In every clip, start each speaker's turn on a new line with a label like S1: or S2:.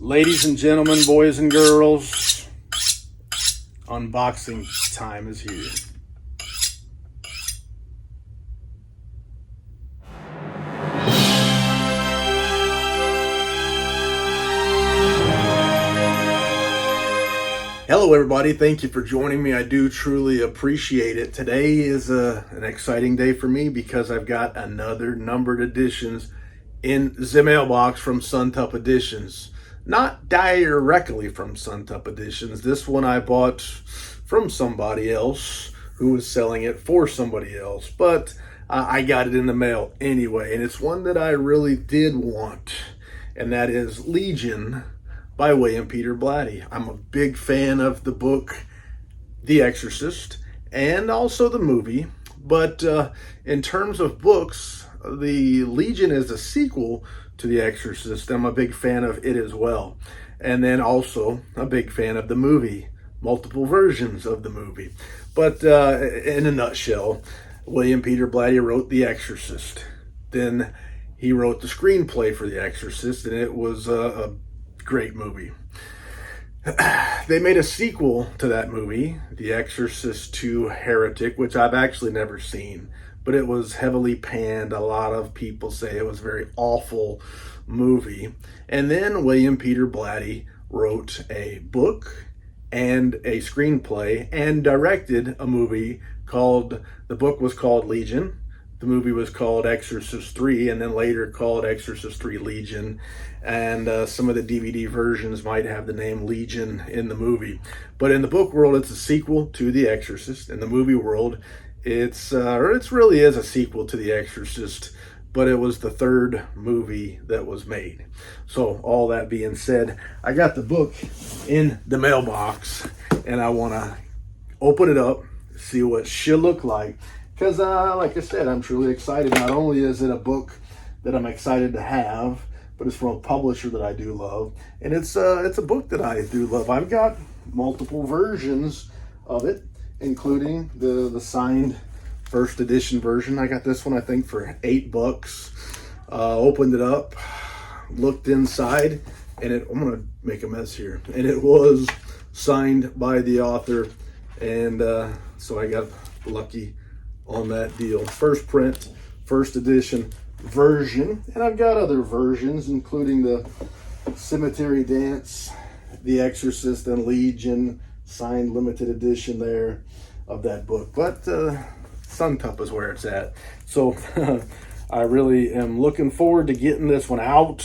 S1: Ladies and gentlemen, boys and girls, unboxing time is here. Hello everybody, thank you for joining me. I do truly appreciate it. Today is an exciting day for me because I've got another numbered editions in the mailbox from Suntup Editions. Not directly from Suntup Editions. This one I bought from somebody else who was selling it for somebody else, but I got it in the mail anyway, and it's one that I really did want, and that is Legion by William Peter Blatty. I'm a big fan of the book The Exorcist and also the movie, but in terms of books, the Legion is a sequel to The Exorcist. I'm a big fan of it as well. And then also a big fan of the movie, multiple versions of the movie. But in a nutshell, William Peter Blatty wrote The Exorcist. Then he wrote the screenplay for The Exorcist, and it was a great movie. They made a sequel to that movie, The Exorcist 2 Heretic, which I've actually never seen, but it was heavily panned. A lot of people say it was a very awful movie. And then William Peter Blatty wrote a book and a screenplay and directed a movie called, the book was called Legion. The movie was called Exorcist 3, and then later called Exorcist 3 Legion. And some of the DVD versions might have the name Legion in the movie. But in the book world, it's a sequel to The Exorcist. In the movie world, it really is a sequel to The Exorcist, but it was the third movie that was made. So all that being said, I got the book in the mailbox, and I want to open it up, see what it should look like. Because, like I said, I'm truly excited. Not only is it a book that I'm excited to have, but it's from a publisher that I do love. And it's a book that I do love. I've got multiple versions of it, including the signed first edition version. I got this one, I think, for $8. Opened it up, looked inside, and I'm going to make a mess here. And it was signed by the author. And so I got lucky on that deal. First print, first edition version, and I've got other versions, including the Cemetery Dance, The Exorcist, and Legion signed limited edition there of that book. But Suntup is where it's at. So I really am looking forward to getting this one out,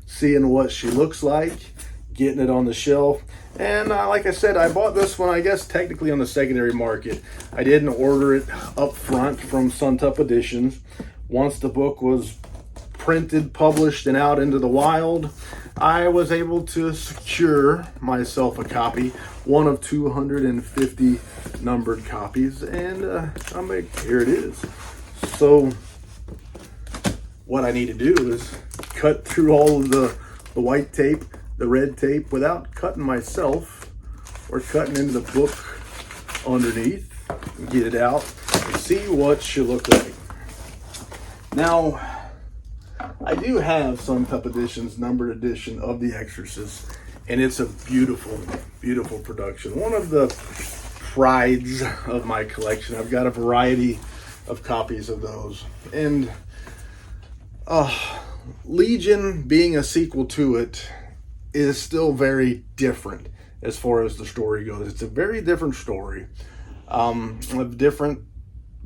S1: seeing what she looks like, getting it on the shelf. And like I said, I bought this one, I guess, technically on the secondary market. I didn't order it up front from Suntup Editions. Once the book was printed, published, and out into the wild, I was able to secure myself a copy, one of 250 numbered copies, and here it is. So what I need to do is cut through all of the white tape, the red tape, without cutting myself or cutting into the book underneath, and get it out and see what she'll look like. Now, I do have Suntup Editions numbered edition of The Exorcist, and it's a beautiful, beautiful production. One of the prides of my collection. I've got a variety of copies of those. And Legion, being a sequel to it, is still very different as far as the story goes. It's a very different story, a different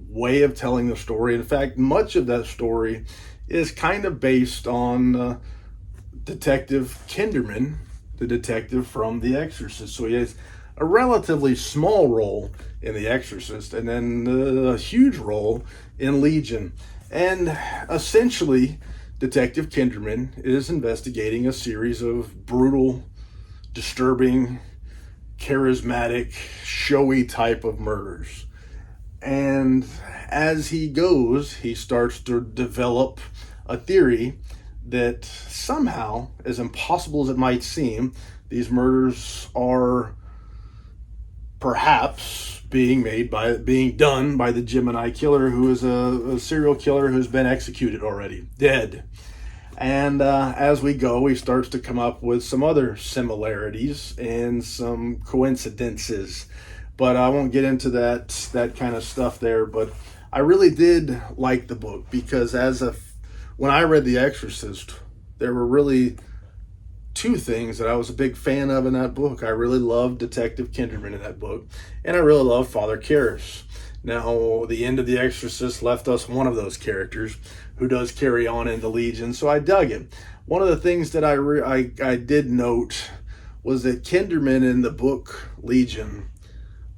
S1: way of telling the story. In fact, much of that story is kind of based on Detective Kinderman, the detective from The Exorcist. So he has a relatively small role in The Exorcist, and then a huge role in Legion. And essentially, Detective Kinderman is investigating a series of brutal, disturbing, charismatic, showy type of murders. And as he goes, he starts to develop a theory that somehow, as impossible as it might seem, these murders are perhaps being done by the Gemini killer, who is a serial killer who's been executed already, dead. And as we go, he starts to come up with some other similarities and some coincidences. But I won't get into that kind of stuff there. But I really did like the book because when I read The Exorcist, there were really two things that I was a big fan of in that book. I really loved Detective Kinderman in that book, and I really loved Father Karras. Now, the end of The Exorcist left us one of those characters who does carry on in the Legion, so I dug it. One of the things that I did note was that Kinderman in the book Legion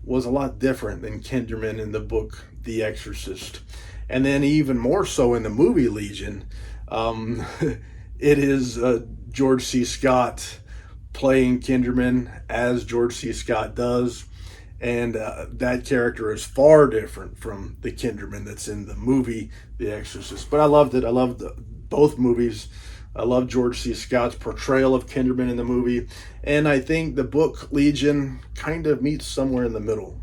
S1: was a lot different than Kinderman in the book The Exorcist. And then even more so in the movie Legion, it is George C. Scott playing Kinderman as George C. Scott does. And that character is far different from the Kinderman that's in the movie The Exorcist. But I loved it. I loved both movies. I love George C. Scott's portrayal of Kinderman in the movie. And I think the book Legion kind of meets somewhere in the middle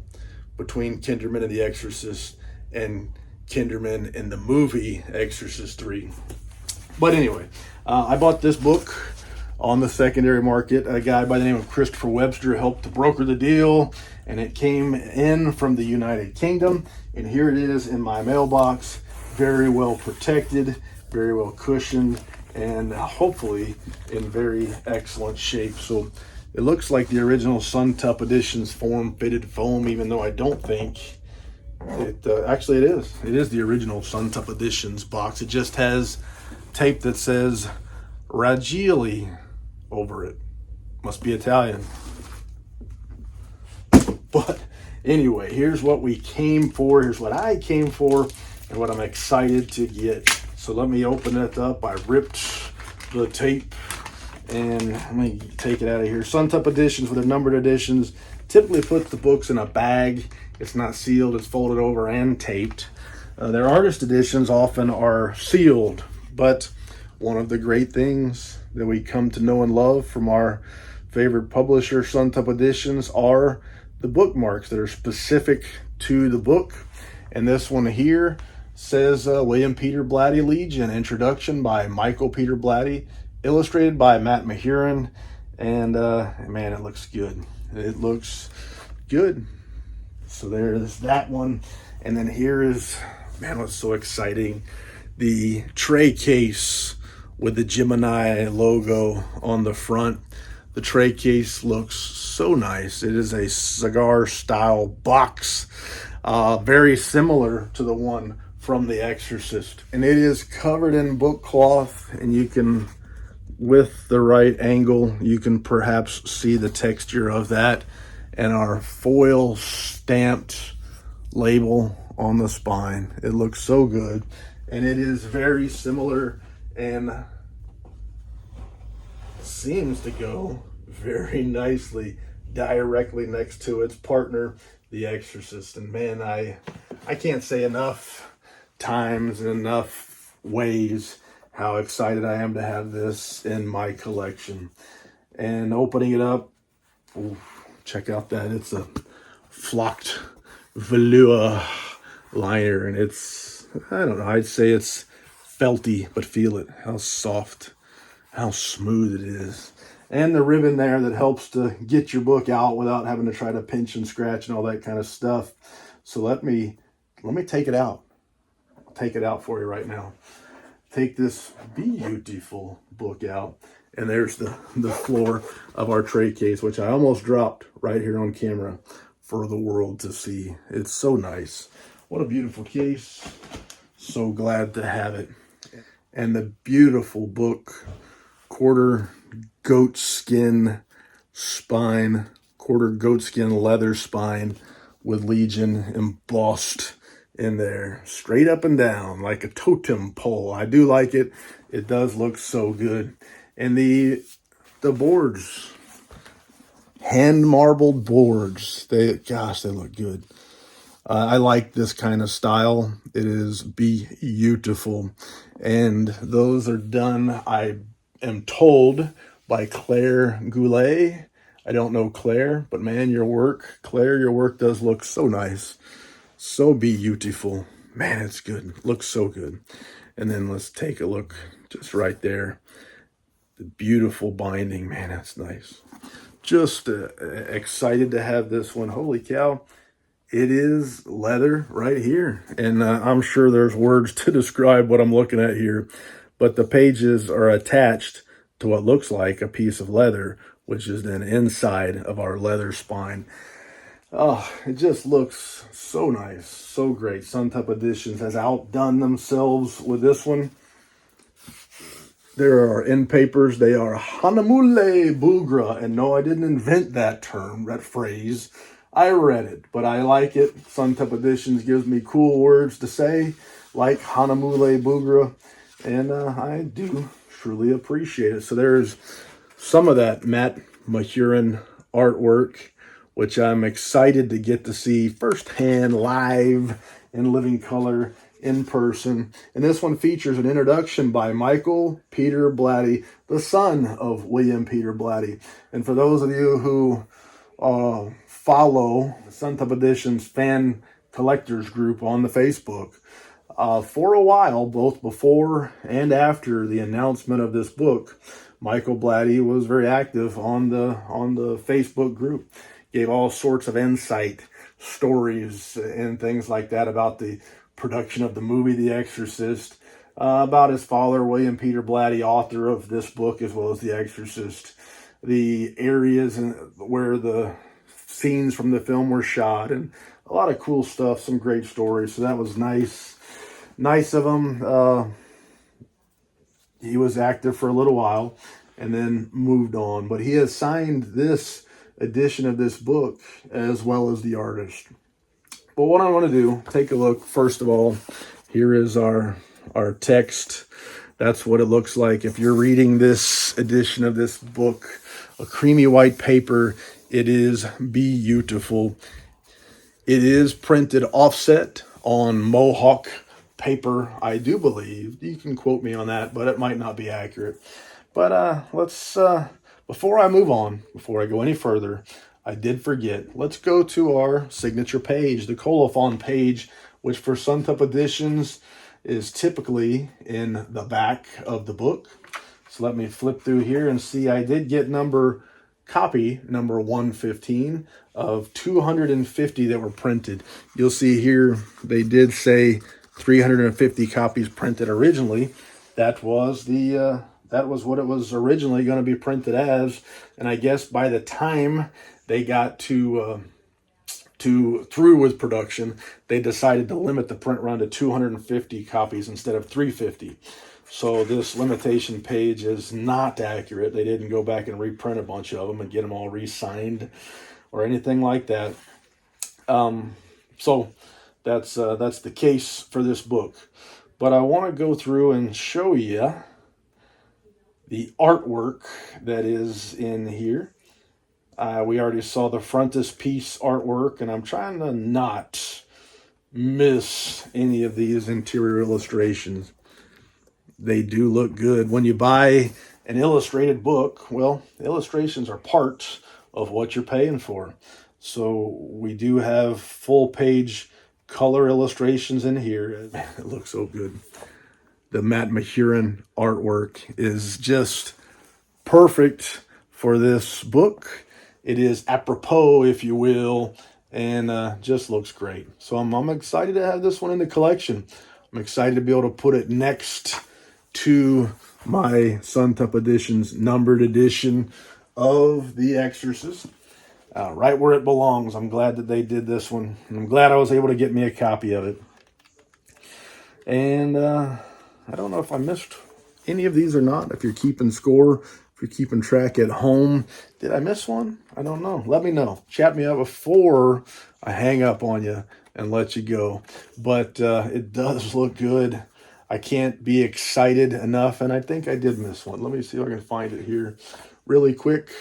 S1: between Kinderman and The Exorcist and Kinderman in the movie Exorcist 3. But anyway, I bought this book on the secondary market. A guy by the name of Christopher Webster helped to broker the deal, and it came in from the United Kingdom. And here it is in my mailbox, very well protected, very well cushioned, and hopefully in very excellent shape. So it looks like the original Suntup edition's form-fitted foam, even though I don't think it, actually it is. It is the original Suntup edition's box. It just has tape that says Raggioli over it. Must be Italian. But anyway, here's what we came for. Here's what I came for and what I'm excited to get. So let me open it up. I ripped the tape and let me take it out of here. Suntup editions with their numbered editions typically put the books in a bag. It's not sealed, it's folded over and taped. Their artist editions often are sealed, but one of the great things that we come to know and love from our favorite publisher, Suntup Editions, are the bookmarks that are specific to the book. And this one here says William Peter Blatty Legion, introduction by Michael Peter Blatty, illustrated by Matt Mahurin. And man, it looks good. It looks good. So there's that one. And then here is, man, what's so exciting, the tray case with the Gemini logo on the front. The tray case looks so nice. It is a cigar style box, very similar to the one from The Exorcist. And it is covered in book cloth, and you can, with the right angle, you can perhaps see the texture of that and our foil stamped label on the spine. It looks so good, and it is very similar and seems to go very nicely directly next to its partner, The Exorcist. And man, I can't say enough times and enough ways how excited I am to have this in my collection. And opening it up, ooh, check out that. It's a flocked velour liner, and it's, I don't know, I'd say it's felty, but feel it, how soft, how smooth it is. And the ribbon there that helps to get your book out without having to try to pinch and scratch and all that kind of stuff. So let me take it out. I'll take it out for you right now. Take this beautiful book out. And there's the floor of our tray case, which I almost dropped right here on camera for the world to see. It's so nice. What a beautiful case. So glad to have it. And the beautiful book, quarter goatskin spine, quarter goatskin leather spine with Legion embossed in there, straight up and down like a totem pole. I do like it. It does look so good. And the boards, hand marbled boards, they look good. I like this kind of style. It is beautiful. And those are done, I am told, by Claire Goulet. I don't know Claire, but man, your work, Claire, your work does look so nice. So beautiful. Man, it's good. Looks so good. And then let's take a look just right there. The beautiful binding, man, that's nice. Just excited to have this one. Holy cow. It is leather right here. And I'm sure there's words to describe what I'm looking at here. But the pages are attached to what looks like a piece of leather, which is then inside of our leather spine. Oh, it just looks so nice. So great. Suntup Editions has outdone themselves with this one. There are end papers. They are Hanamule Bugra. And no, I didn't invent that term, that phrase. I read it, but I like it. Suntup Editions gives me cool words to say, like Hanamule Bugra. And I do truly appreciate it. So there's some of that Matt Mahurin artwork, which I'm excited to get to see firsthand, live, in living color, in person. And this one features an introduction by Michael Peter Blatty, the son of William Peter Blatty. And for those of you who follow the Suntup Editions fan collectors group on the Facebook, for a while, both before and after the announcement of this book, Michael Blatty was very active on the Facebook group. Gave all sorts of insight, stories, and things like that about the production of the movie The Exorcist, about his father, William Peter Blatty, author of this book as well as The Exorcist, the areas where the scenes from the film were shot, and a lot of cool stuff, some great stories. So that was nice of him. He was active for a little while and then moved on, but he has signed this edition of this book as well as the artist. But what I want to do, take a look. First of all, here is our text. That's what it looks like if you're reading this edition of this book. A creamy white paper. It is beautiful. It is printed offset on Mohawk paper, I do believe. You can quote me on that, but it might not be accurate. But let's, before I move on, before I go any further, I did forget. Let's go to our signature page, the colophon page, which for Suntup Editions is typically in the back of the book. So let me flip through here and see. I did get copy number 115 of 250 that were printed. You'll see here they did say 350 copies printed originally. That was what it was originally going to be printed as. And I guess by the time they got through with production, they decided to limit the print run to 250 copies instead of 350. So this limitation page is not accurate. They didn't go back and reprint a bunch of them and get them all re-signed or anything like that. So that's the case for this book. But I want to go through and show you the artwork that is in here. We already saw the frontispiece artwork, and I'm trying to not miss any of these interior illustrations. They do look good. When you buy an illustrated book, well, the illustrations are part of what you're paying for. So we do have full page color illustrations in here. Man, it looks so good. The Matt Mahurin artwork is just perfect for this book. It is apropos, if you will, and just looks great. So I'm excited to have this one in the collection. I'm excited to be able to put it next to my Suntup Editions numbered edition of The Exorcist. Right where it belongs. I'm glad that they did this one. I'm glad I was able to get me a copy of it. And I don't know if I missed any of these or not. If you're keeping score, if you're keeping track at home. Did I miss one? I don't know. Let me know. Chat me up before I hang up on you and let you go. But it does look good. I can't be excited enough, and I think I did miss one. Let me see if I can find it here really quick.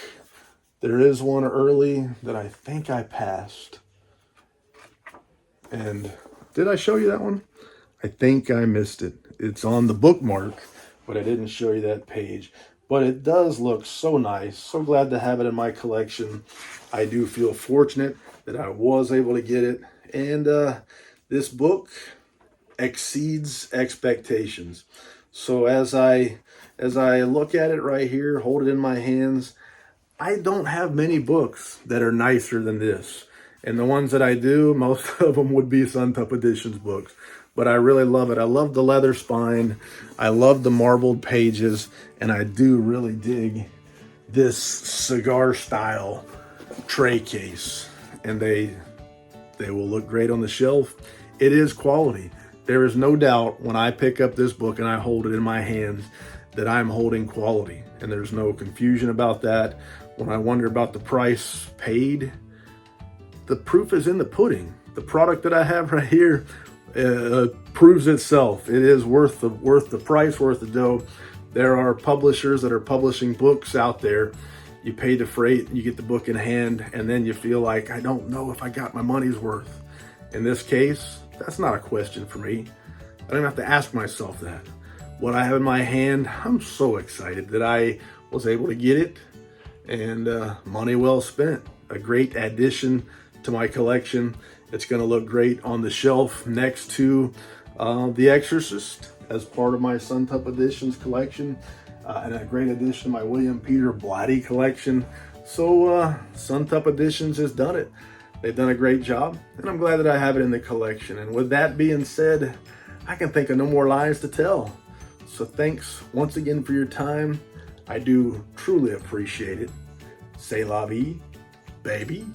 S1: There is one early that I think I passed. And did I show you that one? I think I missed it. It's on the bookmark, but I didn't show you that page. But it does look so nice. So glad to have it in my collection. I do feel fortunate that I was able to get it. And this book exceeds expectations. So as I as I look at it right here, hold it in my hands, I don't have many books that are nicer than this. And the ones that I do, most of them would be Suntup Editions books. But I really love it. I love the leather spine. I love the marbled pages. And I do really dig this cigar style tray case. And they will look great on the shelf. It is quality. There is no doubt when I pick up this book and I hold it in my hands that I'm holding quality. And there's no confusion about that. When I wonder about the price paid, the proof is in the pudding. The product that I have right here proves itself. It is worth the price, worth the dough. There are publishers that are publishing books out there. You pay the freight, you get the book in hand, and then you feel like, I don't know if I got my money's worth. In this case, that's not a question for me. I don't even have to ask myself that. What I have in my hand, I'm so excited that I was able to get it, and money well spent. A great addition to my collection. It's going to look great on the shelf next to The Exorcist as part of my Suntup Editions collection, and a great addition to my William Peter Blatty collection. So Suntup Editions has done it. They've done a great job, and I'm glad that I have it in the collection. And with that being said, I can think of no more lies to tell. So thanks once again for your time. I do truly appreciate it. C'est la vie, baby.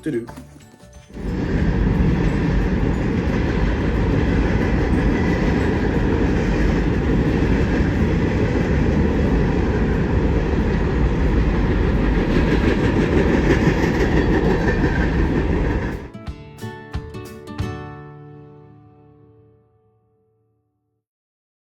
S1: To do.